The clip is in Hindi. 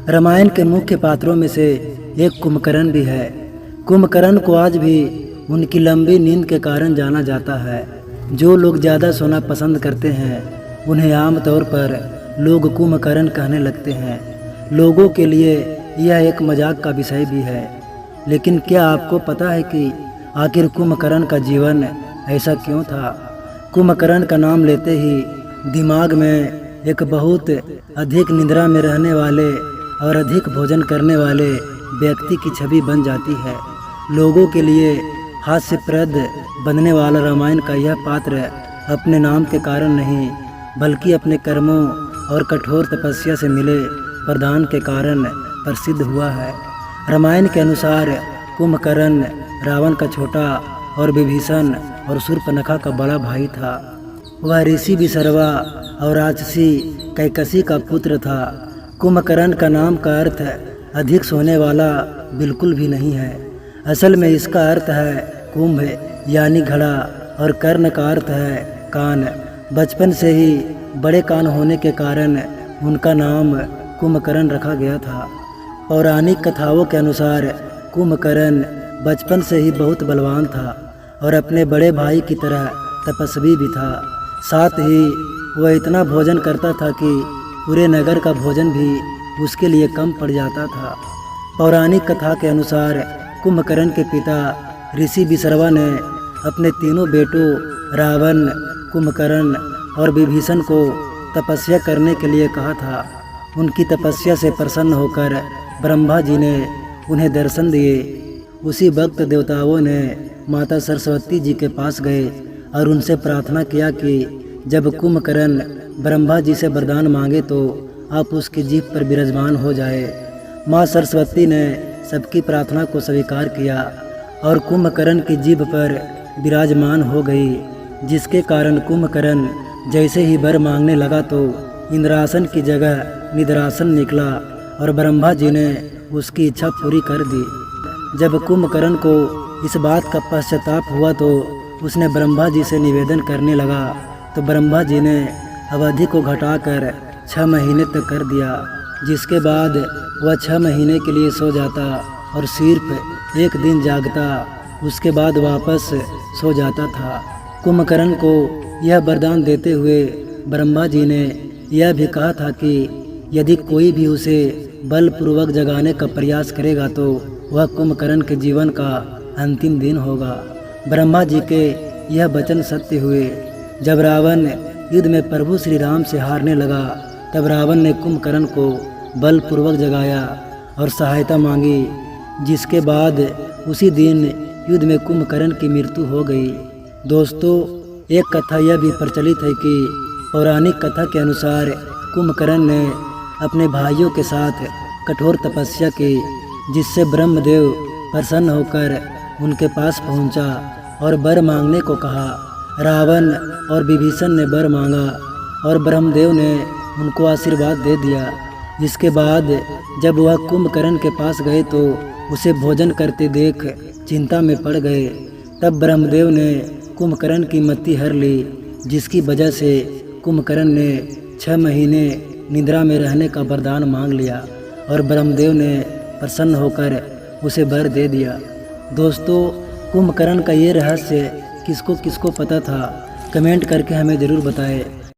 रामायण के मुख्य पात्रों में से एक कुंभकर्ण भी है। कुंभकर्ण को आज भी उनकी लंबी नींद के कारण जाना जाता है। जो लोग ज़्यादा सोना पसंद करते हैं उन्हें आमतौर पर लोग कुंभकर्ण कहने लगते हैं। लोगों के लिए यह एक मजाक का विषय भी है। लेकिन क्या आपको पता है कि आखिर कुंभकर्ण का जीवन ऐसा क्यों था? कुंभकर्ण का नाम लेते ही दिमाग में एक बहुत अधिक निद्रा में रहने वाले और अधिक भोजन करने वाले व्यक्ति की छवि बन जाती है। लोगों के लिए हास्यप्रद बनने वाला रामायण का यह पात्र अपने नाम के कारण नहीं बल्कि अपने कर्मों और कठोर तपस्या से मिले वरदान के कारण प्रसिद्ध हुआ है। रामायण के अनुसार कुंभकर्ण रावण का छोटा और विभीषण और शूर्पणखा का बड़ा भाई था। वह ऋषि विसर्वा और राक्षसी कैकसी का पुत्र था। कुंभकर्ण का नाम का अर्थ अधिक सोने वाला बिल्कुल भी नहीं है। असल में इसका अर्थ है कुंभ यानी घड़ा और कर्ण का अर्थ है कान। बचपन से ही बड़े कान होने के कारण उनका नाम कुंभकर्ण रखा गया था। पौराणिक कथाओं के अनुसार कुंभकर्ण बचपन से ही बहुत बलवान था और अपने बड़े भाई की तरह तपस्वी भी था। साथ ही वह इतना भोजन करता था कि पूरे नगर का भोजन भी उसके लिए कम पड़ जाता था। पौराणिक कथा के अनुसार कुंभकर्ण के पिता ऋषि विसर्वा ने अपने तीनों बेटों रावण, कुंभकर्ण और विभीषण को तपस्या करने के लिए कहा था। उनकी तपस्या से प्रसन्न होकर ब्रह्मा जी ने उन्हें दर्शन दिए। उसी वक्त देवताओं ने माता सरस्वती जी के पास गए और उनसे प्रार्थना किया कि जब कुंभकर्ण ब्रह्मा जी से वरदान मांगे तो आप उसकी जीभ पर विराजमान हो जाए। माँ सरस्वती ने सबकी प्रार्थना को स्वीकार किया और कुंभकर्ण की जीभ पर विराजमान हो गई, जिसके कारण कुंभकर्ण जैसे ही वर मांगने लगा तो इंद्रासन की जगह निद्रासन निकला और ब्रह्मा जी ने उसकी इच्छा पूरी कर दी। जब कुंभकर्ण को इस बात का पश्चाताप हुआ तो उसने ब्रह्मा जी से निवेदन करने लगा तो ब्रह्मा जी ने अवधि को घटाकर 6 महीने तक कर दिया, जिसके बाद वह 6 महीने के लिए सो जाता और सिर्फ एक दिन जागता, उसके बाद वापस सो जाता था। कुंभकर्ण को यह वरदान देते हुए ब्रह्मा जी ने यह भी कहा था कि यदि कोई भी उसे बलपूर्वक जगाने का प्रयास करेगा तो वह कुंभकर्ण के जीवन का अंतिम दिन होगा। ब्रह्मा जी के यह वचन सत्य हुए। जब रावण युद्ध में प्रभु श्री राम से हारने लगा तब रावण ने कुंभकर्ण को बलपूर्वक जगाया और सहायता मांगी, जिसके बाद उसी दिन युद्ध में कुंभकर्ण की मृत्यु हो गई। दोस्तों, एक कथा यह भी प्रचलित है कि पौराणिक कथा के अनुसार कुंभकर्ण ने अपने भाइयों के साथ कठोर तपस्या की, जिससे ब्रह्मदेव प्रसन्न होकर उनके पास पहुंचा और वर मांगने को कहा। रावण और विभीषण ने वर मांगा और ब्रह्मदेव ने उनको आशीर्वाद दे दिया। इसके बाद जब वह कुंभकर्ण के पास गए तो उसे भोजन करते देख चिंता में पड़ गए। तब ब्रह्मदेव ने कुंभकर्ण की मति हर ली, जिसकी वजह से कुंभकर्ण ने 6 महीने निद्रा में रहने का वरदान मांग लिया और ब्रह्मदेव ने प्रसन्न होकर उसे वर दे दिया। दोस्तों, कुंभकर्ण का ये रहस्य किसको किसको पता था, कमेंट करके हमें ज़रूर बताएं।